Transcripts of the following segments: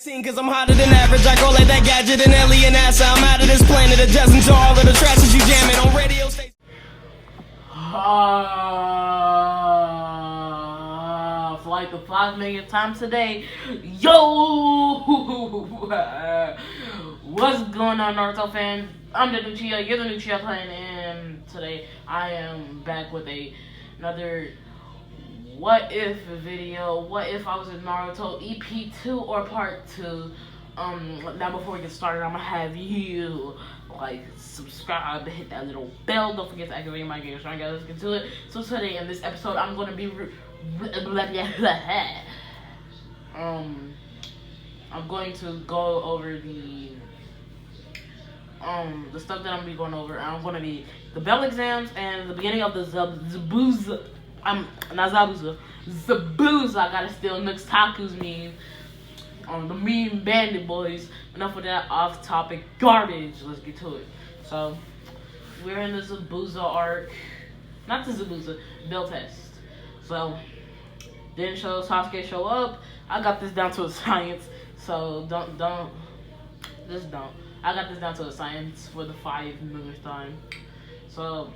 Cause I'm hotter than average, I go like that gadget and alien ass. I'm out of this planet, adjusting to all of the tracks that you jamming on radio stations. For like the 5 millionth time today, yo! What's going on, Naruto fans? I'm the new Chia, you're the new Chia playing, and today I am back with another what if video. What if I was in Naruto EP2 or part 2? Now before we get started, I'm gonna have you like, subscribe, hit that little bell, don't forget to activate my game. Alright guys, let's get to it. So today in this episode, I'm gonna be I'm going to go over the stuff that I'm gonna be going over. I'm gonna be the bell exams and the beginning of the Zabuza. Not Zabuza. Zabuza. I gotta steal Nook's Taku's meme. The meme bandit boys. Enough of that off-topic garbage. Let's get to it. So we're in the Zabuza arc. Not the Zabuza. Bell test. So Densho, Sasuke show up. I got this down to a science. So don't. I got this down to a science for the 5 millionth time. So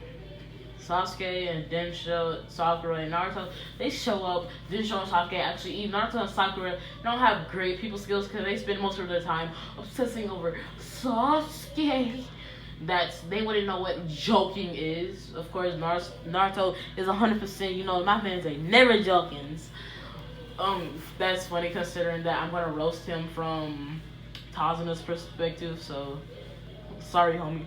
Sasuke and Densho, Sakura and Naruto, they show up. Densho and Sasuke actually eat. Naruto and Sakura don't have great people skills because they spend most of their time obsessing over Sasuke. They wouldn't know what joking is. Of course, Naruto is 100%. You know, my fans ain't never joking. That's funny considering that I'm gonna roast him from Tazuna's perspective. So sorry, homie.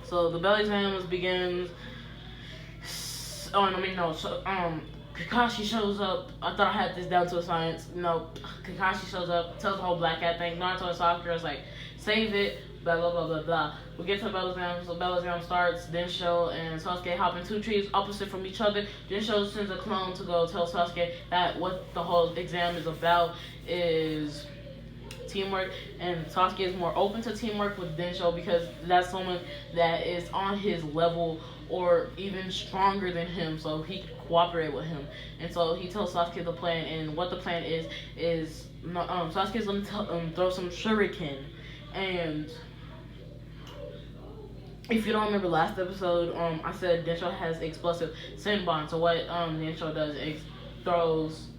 So the bell exams begins. Kakashi shows up. I thought I had this down to a science. No, Kakashi shows up, tells the whole black cat thing. Naruto and Sakura is like, save it, blah blah blah blah blah. We get to the bell exam. So the bell exam starts. Densho and Sasuke hop in 2 trees opposite from each other. Densho sends a clone to go tell Sasuke that what the whole exam is about is teamwork, and Sasuke is more open to teamwork with Densho because that's someone that is on his level or even stronger than him, so he can cooperate with him. And so he tells Sasuke the plan, and what the plan is Sasuke's gonna throw some shuriken. And if you don't remember last episode, I said Densho has explosive Senbon. So what Densho does is throws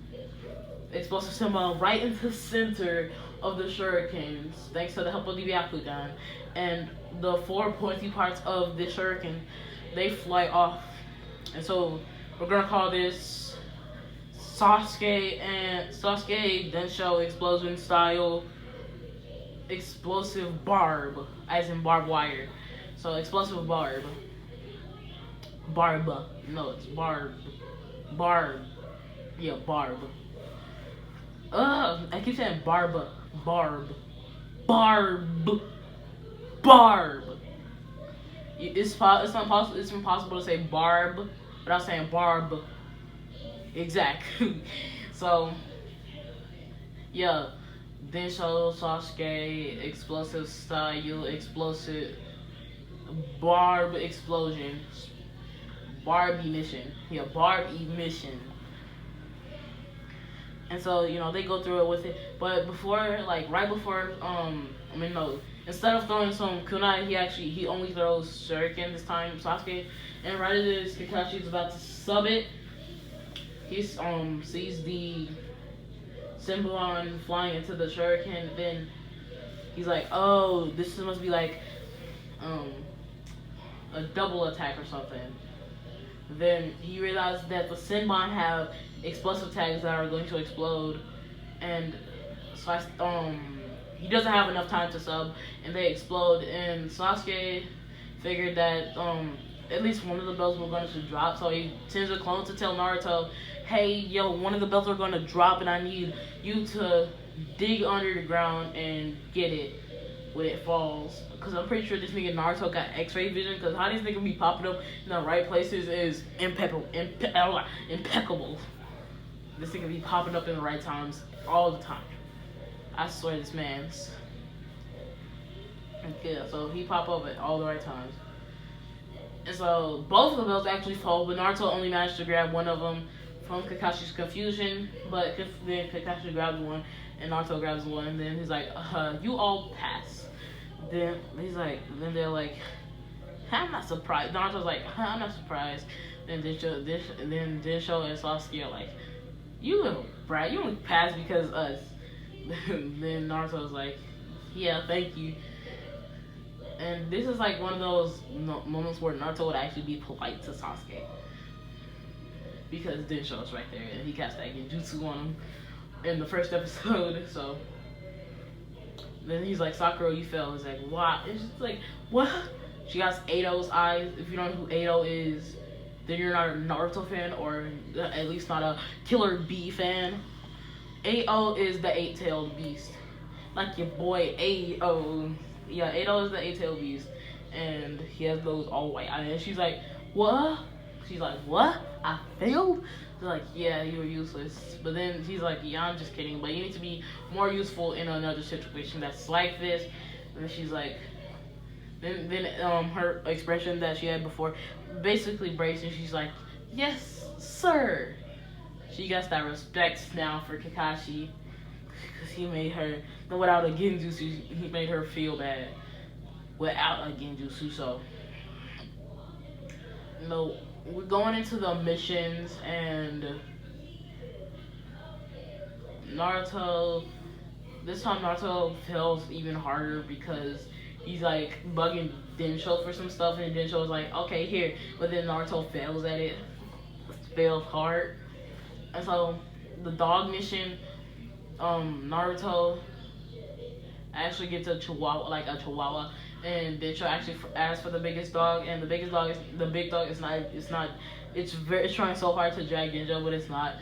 explosive Senbon right into the center of the shurikens, thanks to the help of the Byakugan, and the 4 pointy parts of the shuriken, they fly off. And so we're gonna call this Sasuke Densho explosion style explosive barb, as in barbed wire. So explosive barb. No, it's barb. Yeah, barb. I keep saying barb. It's impossible to say barb without saying barb. Exactly. So yeah, Densho, Sasuke, explosive style, explosive barb explosion, barb emission. Yeah, barb emission. And so, you know, they go through it with it. But instead of throwing some kunai, he only throws shuriken this time, Sasuke. And right as Kakashi's about to sub it, he sees the Senbon flying into the shuriken. Then he's like, oh, this must be like a double attack or something. Then he realized that the Senbon have explosive tags that are going to explode, and so he doesn't have enough time to sub, and they explode. And Sasuke figured that at least one of the bells were going to drop, so he sends a clone to tell Naruto, hey, yo, one of the bells are going to drop, and I need you to dig under the ground and get it when it falls. Because I'm pretty sure this nigga Naruto got X-ray vision, because how these niggas be popping up in the right places is impeccable. This nigga be popping up in the right times all the time. I swear this man's. Yeah, so he pop up at all the right times. And so both of the bells actually fall, but Naruto only managed to grab one of them from Kakashi's confusion, but then Kakashi grabs one and Naruto grabs one, and then he's like, you all pass. Then then they're like, I'm not surprised. Naruto's like, I'm not surprised. Then Densho and Sasuke are like, you little brat, you only passed because us. Then Naruto's like, yeah, thank you. And this is like one of those moments where Naruto would actually be polite to Sasuke. Because Densho's right there and he cast that genjutsu on him in the first episode, so then he's like, Sakura, you fell. He's like, why? It's just like, what? She got Eido's eyes. If you don't know who Eido is, then you're not a Naruto fan, or at least not a Killer Bee fan. Eido is the eight-tailed beast. Like your boy Eido. Yeah, Eido is the eight-tailed beast. And he has those all white eyes. And she's like, what? She's like, what? I failed? They're like, yeah, you were useless. But then he's like, yeah, I'm just kidding. But you need to be more useful in another situation that's like this. And then she's like, then her expression that she had before basically breaks, and she's like, yes, sir. She gets that respect now for Kakashi, because he made her, without a genjutsu, he made her feel bad without a genjutsu. So, we're going into the missions, and this time Naruto fails even harder because he's like bugging Densho for some stuff, and Densho's like, okay, here. But then Naruto fails at it. Fails hard. And so the dog mission, Naruto actually gets a chihuahua, and Densho actually asks for the biggest dog, and the big dog is not, it's trying so hard to drag Densho, but it's not.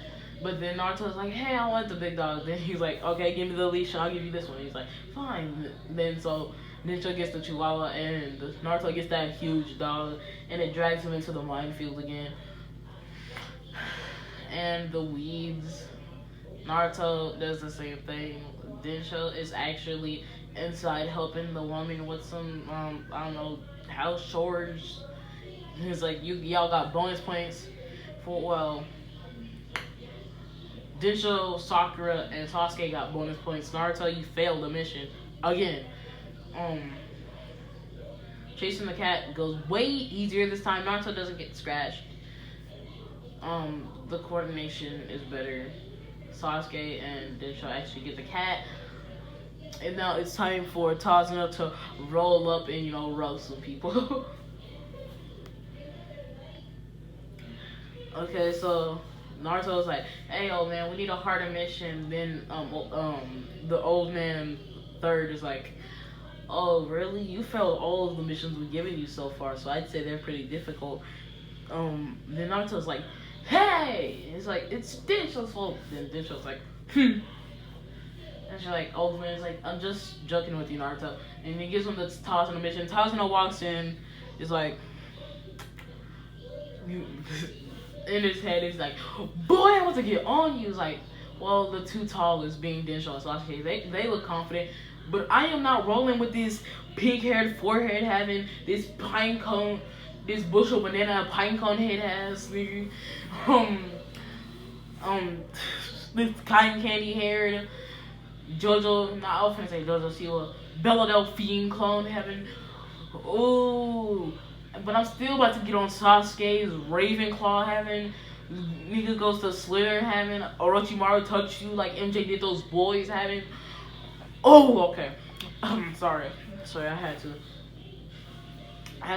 But then Naruto's like, hey, I want the big dog. Then he's like, okay, give me the leash and I'll give you this one. He's like, fine. Then so Densho gets the chihuahua, and Naruto gets that huge dog, and it drags him into the minefield again. And the weeds, Naruto does the same thing. Densho is actually inside helping the woman with some, I don't know, house chores. He's like, y'all got bonus points for, well, Densho, Sakura, and Sasuke got bonus points. Naruto, you failed the mission again. Chasing the cat goes way easier this time. Naruto doesn't get scratched. The coordination is better. Sasuke and Densho actually get the cat. And now it's time for Tazuna to roll up and, roast some people. Okay, so Naruto's like, hey, old man, we need a harder mission. Then, the old man third is like, oh, really? You failed all of the missions we've given you so far, so I'd say they're pretty difficult. Then Naruto's like, hey! It's like, it's Densho's fault. Then Densho's like, And she's like, old man's like, I'm just joking with you, Naruto. And he gives him the Tazuna mission. Tazuna walks in, is like, in his head, he's like, boy, I want to get on you. He's like, well, the two tallest being Densho and Sasuke, they look confident, but I am not rolling with this pink-haired, forehead having, this pine cone, this bushel banana pine cone head ass nigga, this cotton candy haired JoJo, not I was gonna say JoJo Siwa, Bella Delphine clone having, ooh. But I'm still about to get on Sasuke's Ravenclaw having, nigga goes to Slytherin having, Orochimaru touch you like MJ did those boys having. Oh, okay. Sorry, I had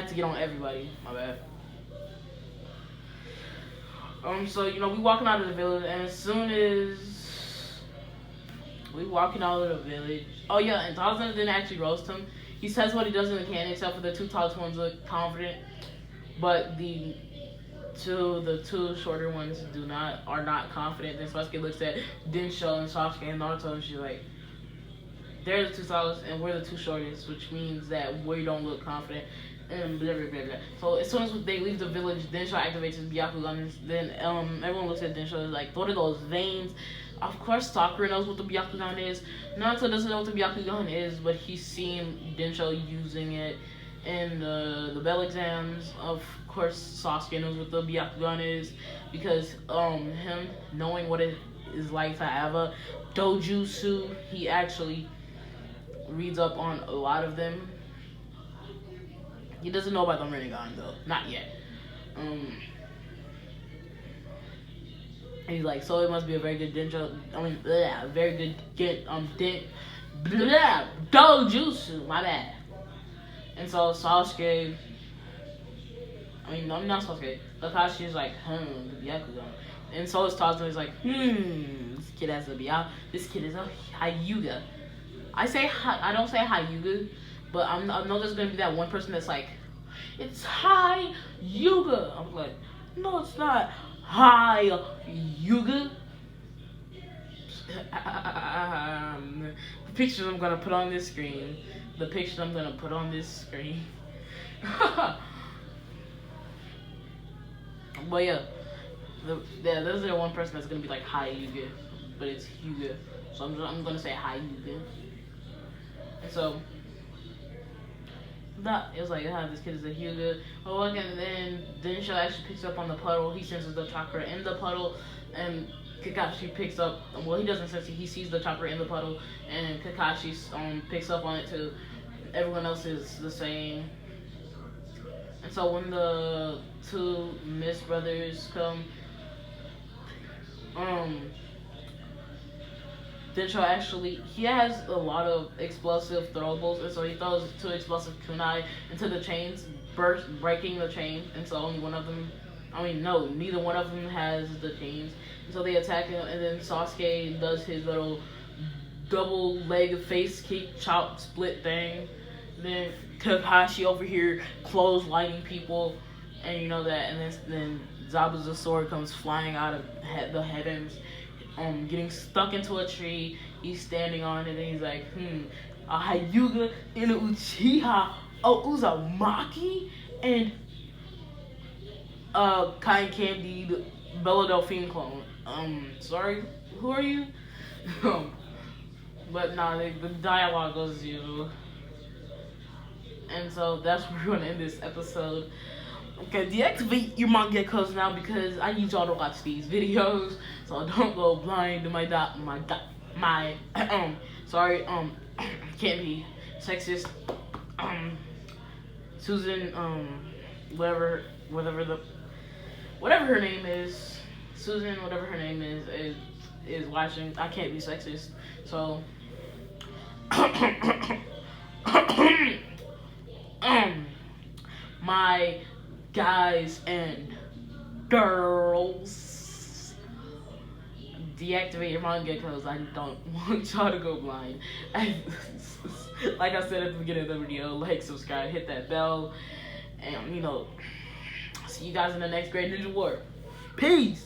to get on everybody. My bad. So we walking out of the village, and as soon as we walking out of the village, oh yeah, and Tazuna didn't actually roast him. He says what he does in the can, except for the two tallest ones look confident, but the two shorter ones are not confident. Then Sasuke looks at Densho and Sasuke and Naruto, and she's like, they're the two tallest and we're the two shortest, which means that we don't look confident. And blah blah blah blah. So as soon as they leave the village, Densho activates his Byakugan. Then everyone looks at Densho and is like, what are those veins? Of course, Sakura knows what the Byakugan is. Naruto doesn't know what the Byakugan is, but he's seen Densho using it, in the bell exams. Of course, Sasuke knows what the Byakugan is because him knowing what it is like to have a dojutsu, he actually reads up on a lot of them. He doesn't know about the Rinnegan though, not yet. He's like, so it must be a very good very good dojutsu. My bad. And so Sasuke, I'm not Sasuke. Kakashi is like, Byakugan. And so is Tazo. He's like, this kid has a Byakugan. This kid is a Hyuga. I don't say Hyuga, but I know there's gonna be that one person that's like, it's Hyuga. I'm like, no, it's not Hyuga. The pictures I'm gonna put on this screen. But yeah, there's the one person that's gonna be like Hyuga, but it's Hyuga. So I'm gonna say Hyuga. And so that it was like, this kid is a Hyuga. Oh, and then Densho actually picks up on the puddle. He senses the chakra in the puddle, and Kakashi picks up. Well, he doesn't sense it. He sees the chakra in the puddle, and Kakashi picks up on it too. Everyone else is the same. And so when the two Mist brothers come, Densho actually, he has a lot of explosive throwables, and so he throws 2 explosive kunai into the chains, breaking the chains, and so only one of them, neither one of them has the chains, and so they attack him, and then Sasuke does his little double leg face kick chop split thing. Then Kakashi over here clotheslining people, and you know that, and then Zabuza's sword comes flying out of the heavens, getting stuck into a tree. He's standing on it, and he's like, a Hyuga in a Uchiha Uzumaki, and Kind Candy Bella Delphine clone. Sorry, who are you? But nah, the dialogue goes as usual. And so that's where we're gonna end this episode. Okay, deactivate your manga codes now because I need y'all to watch these videos, so don't go blind to sorry, can't be sexist. Susan, whatever her name is, Susan, whatever her name is watching. I can't be sexist, so. My guys and girls, deactivate your manga because I don't want y'all to go blind. Like I said at the beginning of the video, like, subscribe, hit that bell, and see you guys in the next Great Ninja War. Peace.